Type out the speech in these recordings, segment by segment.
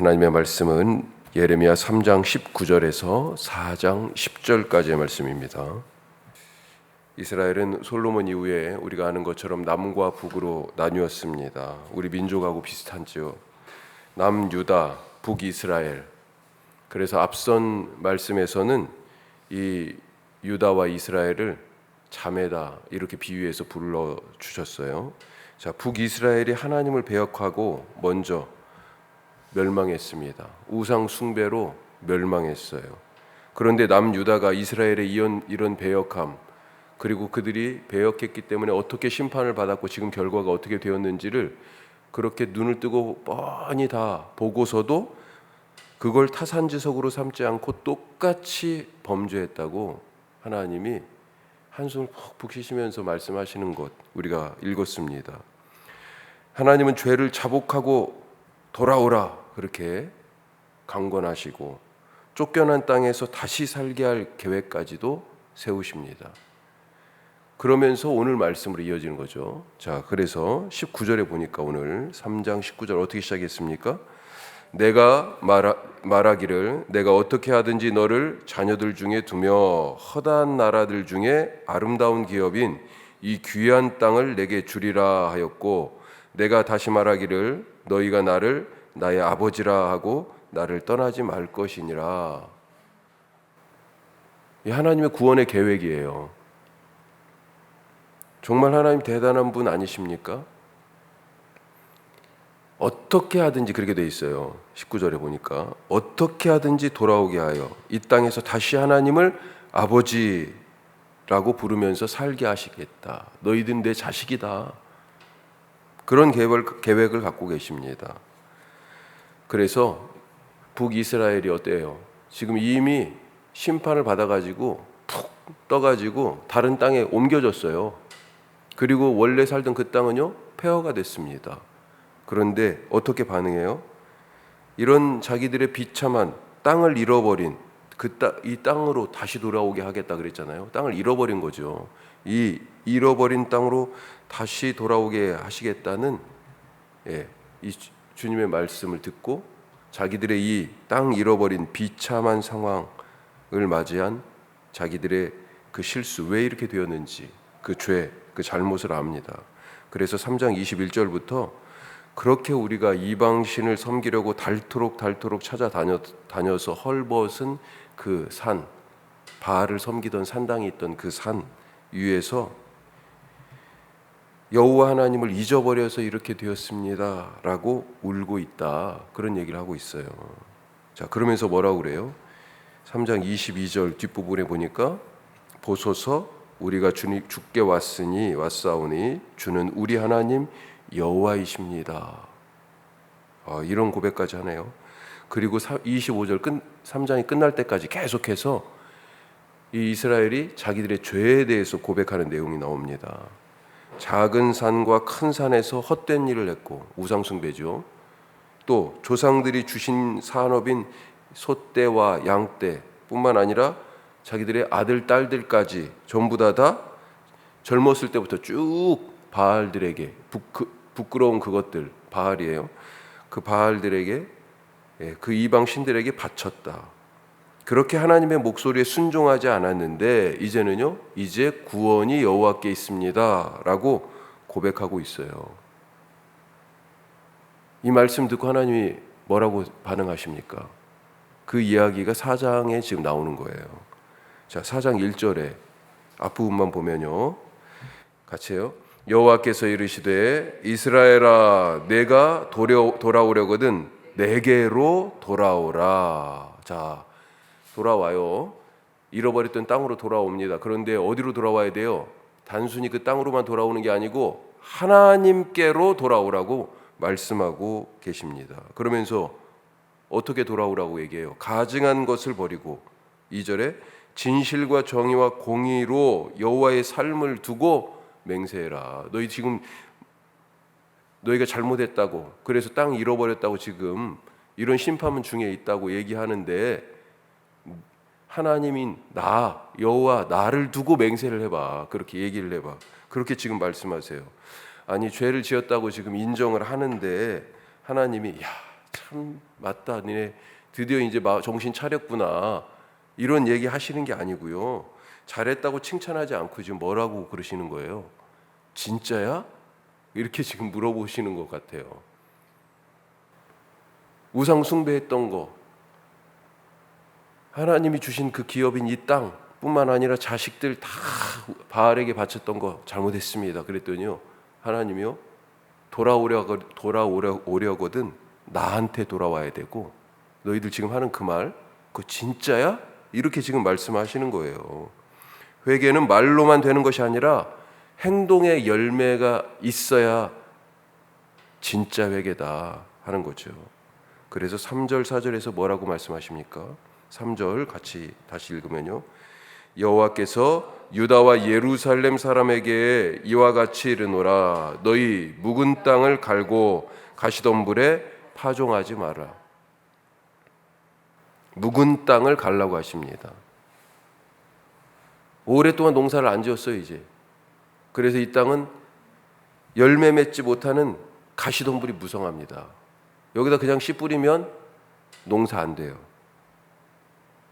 하나님의 말씀은 예레미야 3장 19절에서 4장 10절까지의 말씀입니다. 이스라엘은 솔로몬 이후에 우리가 아는 것처럼 남과 북으로 나뉘었습니다. 우리 민족하고 비슷한지요. 남유다, 북이스라엘. 그래서 앞선 말씀에서는 이 유다와 이스라엘을 자매다 이렇게 비유해서 불러주셨어요. 자, 북이스라엘이 하나님을 배역하고 먼저 멸망했습니다. 우상 숭배로 멸망했어요. 그런데 남유다가 이스라엘의 이런 배역함, 그리고 그들이 배역했기 때문에 어떻게 심판을 받았고 지금 결과가 어떻게 되었는지를 그렇게 눈을 뜨고 뻔히 다 보고서도 그걸 타산지석으로 삼지 않고 똑같이 범죄했다고 하나님이 한숨을 푹푹 쉬시면서 말씀하시는 것 우리가 읽었습니다. 하나님은 죄를 자복하고 돌아오라 그렇게 강권하시고 쫓겨난 땅에서 다시 살게 할 계획까지도 세우십니다. 그러면서 오늘 말씀으로 이어지는 거죠. 자, 그래서 19절에 보니까 오늘 3장 19절 어떻게 시작했습니까? 내가 말하기를 내가 어떻게 하든지 너를 자녀들 중에 두며 허다한 나라들 중에 아름다운 기업인 이 귀한 땅을 내게 주리라 하였고, 내가 다시 말하기를 너희가 나를 나의 아버지라 하고 나를 떠나지 말 것이니라. 이 하나님의 구원의 계획이에요. 정말 하나님 대단한 분 아니십니까? 어떻게 하든지 그렇게 돼 있어요. 19절에 보니까 어떻게 하든지 돌아오게 하여 이 땅에서 다시 하나님을 아버지라고 부르면서 살게 하시겠다. 너희들은 내 자식이다. 그런 계획을 갖고 계십니다. 그래서 북이스라엘이 어때요? 지금 이미 심판을 받아가지고 푹 떠가지고 다른 땅에 옮겨졌어요. 그리고 원래 살던 그 땅은요 폐허가 됐습니다. 그런데 어떻게 반응해요? 이런 자기들의 비참한 땅을 잃어버린 이 땅으로 다시 돌아오게 하겠다 그랬잖아요. 땅을 잃어버린 거죠. 이 잃어버린 땅으로 다시 돌아오게 하시겠다는 이 주님의 말씀을 듣고 자기들의 이 땅 잃어버린 비참한 상황을 맞이한 자기들의 그 실수, 왜 이렇게 되었는지 그 죄, 그 잘못을 압니다. 그래서 3장 21절부터 그렇게 우리가 이방신을 섬기려고 닳도록 찾아다녀서 헐벗은 그 산, 바알을 섬기던 산당이 있던 그 산 위에서 여호와 하나님을 잊어버려서 이렇게 되었습니다 라고 울고 있다, 그런 얘기를 하고 있어요. 자, 그러면서 뭐라고 그래요? 3장 22절 뒷부분에 보니까 보소서 우리가 주께 왔사오니 주는 우리 하나님 여호와이십니다. 이런 고백까지 하네요. 그리고 25절 3장이 끝날 때까지 계속해서 이 이스라엘이 자기들의 죄에 대해서 고백하는 내용이 나옵니다. 작은 산과 큰 산에서 헛된 일을 했고, 우상숭배죠. 또 조상들이 주신 산업인 소떼와 양떼 뿐만 아니라 자기들의 아들, 딸들까지 전부 다 젊었을 때부터 쭉 바알들에게 부끄러운 그것들, 바알이에요. 그 바알들에게, 그 이방 신들에게 바쳤다. 그렇게 하나님의 목소리에 순종하지 않았는데 이제 구원이 여호와께 있습니다 라고 고백하고 있어요. 이 말씀 듣고 하나님이 뭐라고 반응하십니까? 그 이야기가 4장에 지금 나오는 거예요. 자, 4장 1절에 앞부분만 보면요, 같이 해요. 여호와께서 이르시되 이스라엘아 내가 돌아오려거든 내게로 돌아오라. 자, 돌아와요. 잃어버렸던 땅으로 돌아옵니다. 그런데 어디로 돌아와야 돼요? 단순히 그 땅으로만 돌아오는 게 아니고 하나님께로 돌아오라고 말씀하고 계십니다. 그러면서 어떻게 돌아오라고 얘기해요? 가증한 것을 버리고 2절에 진실과 정의와 공의로 여호와의 삶을 두고 맹세해라. 너희가 잘못했다고, 그래서 땅 잃어버렸다고 지금 이런 심판 중에 있다고 얘기하는데 하나님인 여호와 나를 두고 맹세를 해봐. 그렇게 얘기를 해봐. 그렇게 지금 말씀하세요. 아니, 죄를 지었다고 지금 인정을 하는데 하나님이 참 맞다, 니네 드디어 이제 정신 차렸구나, 이런 얘기 하시는 게 아니고요. 잘했다고 칭찬하지 않고 지금 뭐라고 그러시는 거예요? 진짜야? 이렇게 지금 물어보시는 것 같아요. 우상 숭배했던 거, 하나님이 주신 그 기업인 이 땅뿐만 아니라 자식들 다 바알에게 바쳤던 거 잘못했습니다. 그랬더니요, 하나님이요, 돌아오려거든 나한테 돌아와야 되고, 너희들 지금 하는 그 말, 그거 진짜야? 이렇게 지금 말씀하시는 거예요. 회개는 말로만 되는 것이 아니라 행동의 열매가 있어야 진짜 회개다 하는 거죠. 그래서 3절 4절에서 뭐라고 말씀하십니까? 3절 같이 다시 읽으면요, 여호와께서 유다와 예루살렘 사람에게 이와 같이 이르노라. 너희 묵은 땅을 갈고 가시덤불에 파종하지 마라. 묵은 땅을 갈라고 하십니다. 오랫동안 농사를 안 지었어요 이제. 그래서 이 땅은 열매 맺지 못하는 가시덤불이 무성합니다. 여기다 그냥 씨 뿌리면 농사 안 돼요.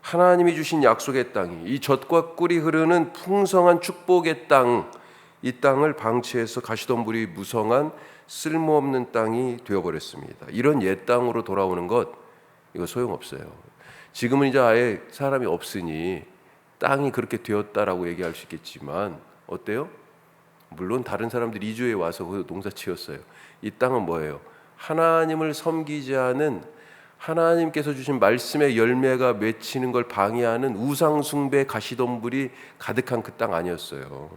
하나님이 주신 약속의 땅이, 이 젖과 꿀이 흐르는 풍성한 축복의 땅, 이 땅을 방치해서 가시덤불이 무성한 쓸모없는 땅이 되어버렸습니다. 이런 옛 땅으로 돌아오는 것, 이거 소용없어요. 지금은 이제 아예 사람이 없으니 땅이 그렇게 되었다라고 얘기할 수 있겠지만 어때요? 물론 다른 사람들이 이주해 와서 그 농사 지었어요. 이 땅은 뭐예요? 하나님을 섬기지 않은, 하나님께서 주신 말씀의 열매가 맺히는 걸 방해하는 우상 숭배 가시덤불이 가득한 그 땅 아니었어요.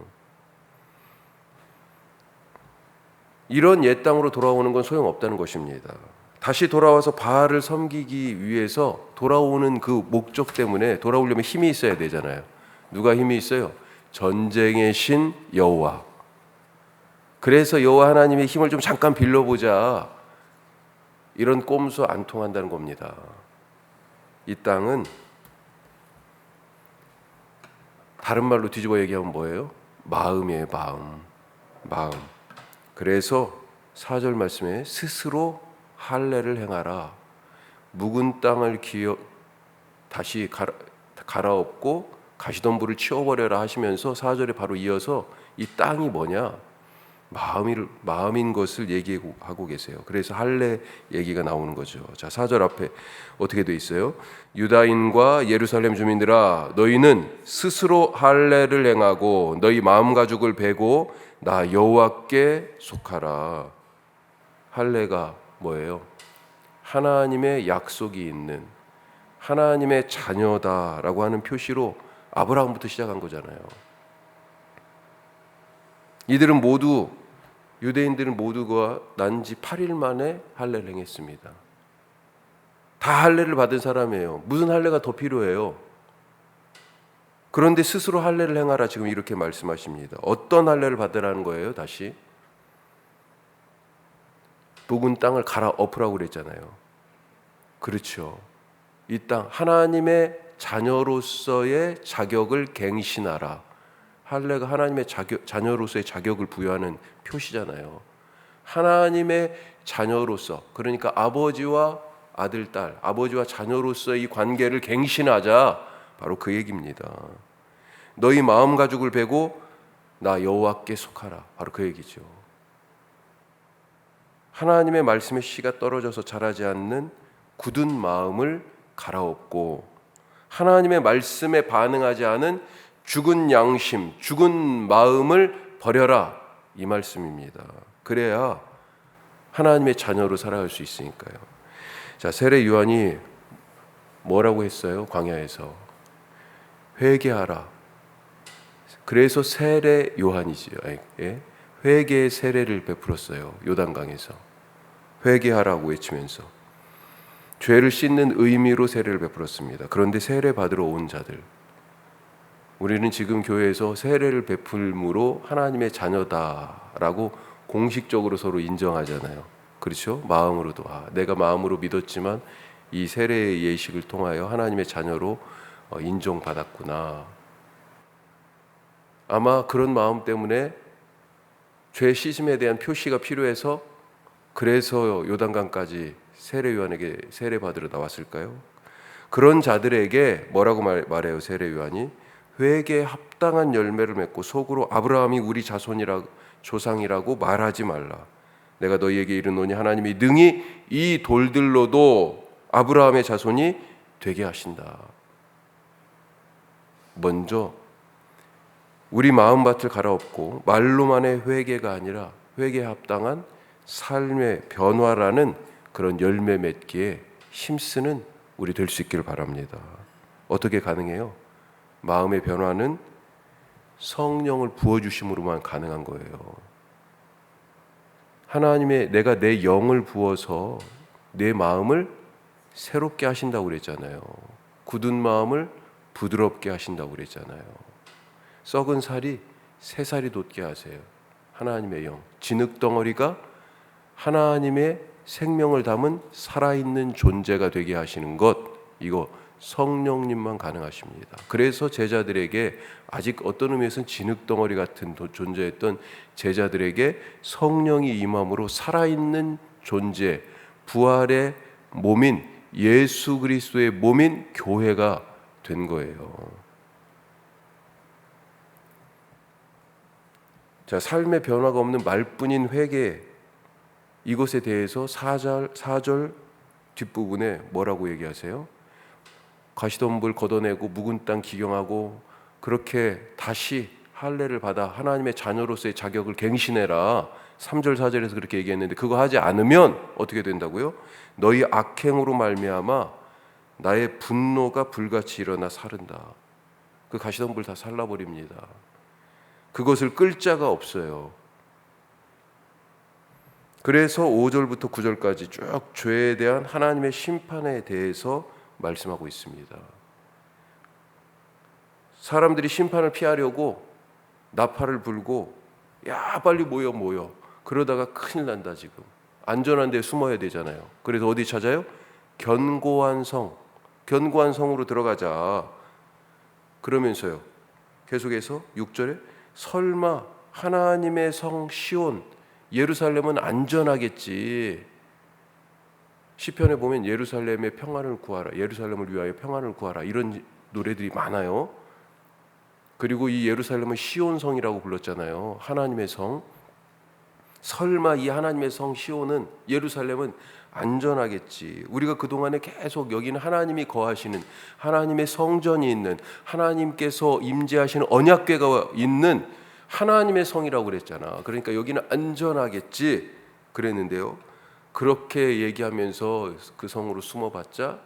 이런 옛 땅으로 돌아오는 건 소용없다는 것입니다. 다시 돌아와서 바알을 섬기기 위해서 돌아오는 그 목적 때문에 돌아오려면 힘이 있어야 되잖아요. 누가 힘이 있어요? 전쟁의 신 여호와. 그래서 여호와 하나님의 힘을 좀 잠깐 빌려보자, 이런 꼼수 안 통한다는 겁니다. 이 땅은 다른 말로 뒤집어 얘기하면 뭐예요? 마음이에요. 마음. 그래서 4절 말씀에 스스로 할례를 행하라. 묵은 땅을 다시 갈아엎고 가시덤불을 치워버려라 하시면서 4절에 바로 이어서 이 땅이 뭐냐? 마음인 것을 얘기하고 계세요. 그래서 할례 얘기가 나오는 거죠. 자, 4절 앞에 어떻게 돼 있어요? 유다인과 예루살렘 주민들아, 너희는 스스로 할례를 행하고 너희 마음 가죽을 베고 나 여호와께 속하라. 할례가 뭐예요? 하나님의 약속이 있는 하나님의 자녀다라고 하는 표시로 아브라함부터 시작한 거잖아요. 이들은 모두, 유대인들은 모두가 난 지 8일 만에 할례를 행했습니다. 다 할례를 받은 사람이에요. 무슨 할례가 더 필요해요? 그런데 스스로 할례를 행하라 지금 이렇게 말씀하십니다. 어떤 할례를 받으라는 거예요? 다시 묵은 땅을 갈아엎으라고 그랬잖아요. 그렇죠. 이 땅 하나님의 자녀로서의 자격을 갱신하라. 할례가 하나님의 자녀로서의 자격을 부여하는 표시잖아요. 하나님의 자녀로서, 그러니까 아버지와 아들, 딸, 아버지와 자녀로서의 이 관계를 갱신하자, 바로 그 얘기입니다. 너희 마음 가죽을 베고 나 여호와께 속하라, 바로 그 얘기죠. 하나님의 말씀의 씨가 떨어져서 자라지 않는 굳은 마음을 갈아엎고 하나님의 말씀에 반응하지 않은 죽은 양심, 죽은 마음을 버려라, 이 말씀입니다. 그래야 하나님의 자녀로 살아갈 수 있으니까요. 자, 세례 요한이 뭐라고 했어요? 광야에서 회개하라. 그래서 세례 요한이지요. 예? 회개의 세례를 베풀었어요. 요단강에서 회개하라고 외치면서 죄를 씻는 의미로 세례를 베풀었습니다. 그런데 세례 받으러 온 자들, 우리는 지금 교회에서 세례를 베풀므로 하나님의 자녀다라고 공식적으로 서로 인정하잖아요. 그렇죠? 마음으로도 내가 마음으로 믿었지만 이 세례의 예식을 통하여 하나님의 자녀로 인정받았구나. 아마 그런 마음 때문에 죄 씻음에 대한 표시가 필요해서 그래서 요단강까지 세례 요한에게 세례 받으러 나왔을까요? 그런 자들에게 뭐라고 말해요? 세례 요한이 회개에 합당한 열매를 맺고 속으로 아브라함이 우리 조상이라고 말하지 말라. 내가 너희에게 이르노니 하나님이 능히 이 돌들로도 아브라함의 자손이 되게 하신다. 먼저 우리 마음밭을 갈아엎고 말로만의 회개가 아니라 회개에 합당한 삶의 변화라는 그런 열매 맺기에 힘쓰는 우리 될 수 있기를 바랍니다. 어떻게 가능해요? 마음의 변화는 성령을 부어주심으로만 가능한 거예요. 하나님의 내가 내 영을 부어서 내 마음을 새롭게 하신다고 그랬잖아요. 굳은 마음을 부드럽게 하신다고 그랬잖아요. 썩은 살이 새 살이 돋게 하세요. 하나님의 영, 진흙덩어리가 하나님의 생명을 담은 살아있는 존재가 되게 하시는 것, 이거 성령님만 가능하십니다. 그래서 제자들에게 아직 어떤 의미에서는 진흙덩어리 같은 존재였던 제자들에게 성령이 임함으로 살아있는 존재, 부활의 몸인 예수 그리스도의 몸인 교회가 된 거예요. 자, 삶의 변화가 없는 말뿐인 회개, 이것에 대해서 4절 뒷부분에 뭐라고 얘기하세요? 가시덤불 걷어내고 묵은 땅 기경하고 그렇게 다시 할례를 받아 하나님의 자녀로서의 자격을 갱신해라. 3절 4절에서 그렇게 얘기했는데 그거 하지 않으면 어떻게 된다고요? 너희 악행으로 말미암아 나의 분노가 불같이 일어나 사른다. 그 가시덤불 다 살라버립니다. 그것을 끌 자가 없어요. 그래서 5절부터 9절까지 쭉 죄에 대한 하나님의 심판에 대해서 말씀하고 있습니다. 사람들이 심판을 피하려고 나팔을 불고 야 빨리 모여 그러다가 큰일 난다. 지금 안전한 데 숨어야 되잖아요. 그래서 어디 찾아요? 견고한 성으로 들어가자. 그러면서요 계속해서 6절에 설마 하나님의 성 시온 예루살렘은 안전하겠지. 시편에 보면 예루살렘의 평안을 구하라, 예루살렘을 위하여 평안을 구하라, 이런 노래들이 많아요. 그리고 이 예루살렘은 시온성이라고 불렀잖아요. 하나님의 성. 설마 이 하나님의 성 시온은, 예루살렘은 안전하겠지. 우리가 그동안에 계속 여기는 하나님이 거하시는, 하나님의 성전이 있는, 하나님께서 임재하시는 언약궤가 있는 하나님의 성이라고 그랬잖아. 그러니까 여기는 안전하겠지 그랬는데요, 그렇게 얘기하면서 그 성으로 숨어봤자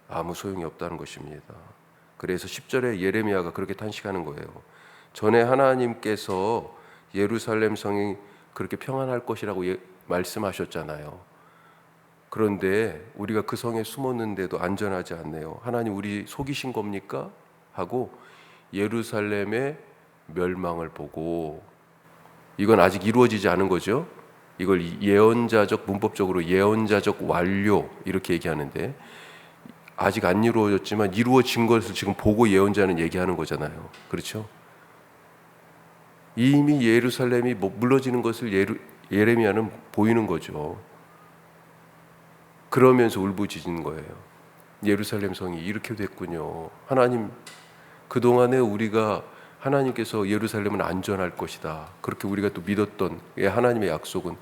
아무 소용이 없다는 것입니다. 그래서 10절에 예레미야가 그렇게 탄식하는 거예요. 전에 하나님께서 예루살렘 성이 그렇게 평안할 것이라고 말씀하셨잖아요. 그런데 우리가 그 성에 숨었는데도 안전하지 않네요. 하나님 우리 속이신 겁니까? 하고 예루살렘의 멸망을 보고, 이건 아직 이루어지지 않은 거죠. 이걸 예언자적, 문법적으로 예언자적 완료 이렇게 얘기하는데, 아직 안 이루어졌지만 이루어진 것을 지금 보고 예언자는 얘기하는 거잖아요. 그렇죠? 이미 예루살렘이 무너지는 것을 예레미야는 보이는 거죠. 그러면서 울부짖는 거예요. 예루살렘 성이 이렇게 됐군요. 하나님, 그동안에 우리가 하나님께서 예루살렘은 안전할 것이다, 그렇게 우리가 또 믿었던 하나님의 약속은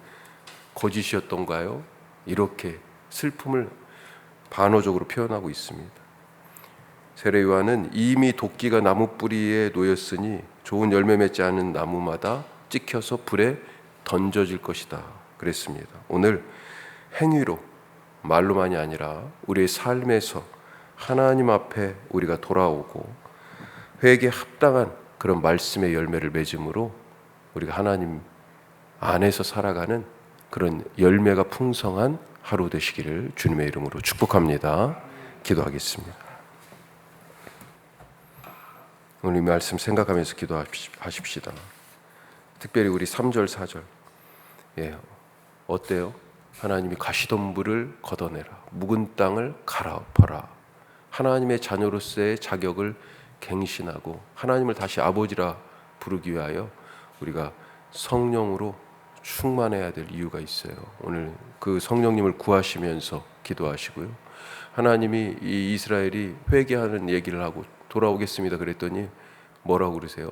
거짓이었던가요? 이렇게 슬픔을 반어적으로 표현하고 있습니다. 세례 요한은 이미 도끼가 나무 뿌리에 놓였으니 좋은 열매 맺지 않은 나무마다 찍혀서 불에 던져질 것이다 그랬습니다. 오늘 행위로, 말로만이 아니라 우리의 삶에서 하나님 앞에 우리가 돌아오고 회개에 합당한 그런 말씀의 열매를 맺음으로 우리가 하나님 안에서 살아가는 그런 열매가 풍성한 하루 되시기를 주님의 이름으로 축복합니다. 기도하겠습니다. 오늘 이 말씀 생각하면서 기도하십시다. 특별히 우리 3절 4절, 어때요? 하나님이 가시덤불을 걷어내라, 묵은 땅을 갈아엎어라, 하나님의 자녀로서의 자격을 갱신하고 하나님을 다시 아버지라 부르기 위하여 우리가 성령으로 충만해야 될 이유가 있어요. 오늘 그 성령님을 구하시면서 기도하시고요. 하나님이 이 이스라엘이 회개하는 얘기를 하고 돌아오겠습니다 그랬더니 뭐라고 그러세요?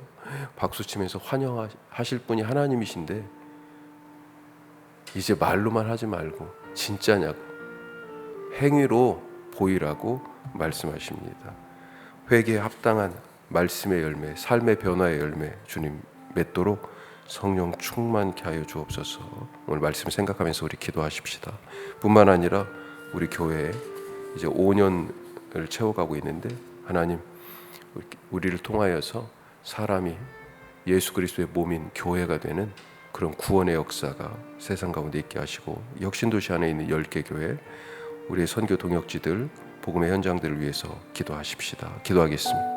박수치면서 환영하실 분이 하나님이신데 이제 말로만 하지 말고 진짜냐고 행위로 보이라고 말씀하십니다. 회개에 합당한 말씀의 열매, 삶의 변화의 열매 주님 맺도록 성령 충만케 하여 주옵소서. 오늘 말씀 생각하면서 우리 기도하십시다. 뿐만 아니라 우리 교회에 이제 5년을 채워가고 있는데 하나님 우리를 통하여서 사람이 예수 그리스도의 몸인 교회가 되는 그런 구원의 역사가 세상 가운데 있게 하시고 혁신도시 안에 있는 10개 교회 우리의 선교 동역지들 복음의 현장들을 위해서 기도하십시다. 기도하겠습니다.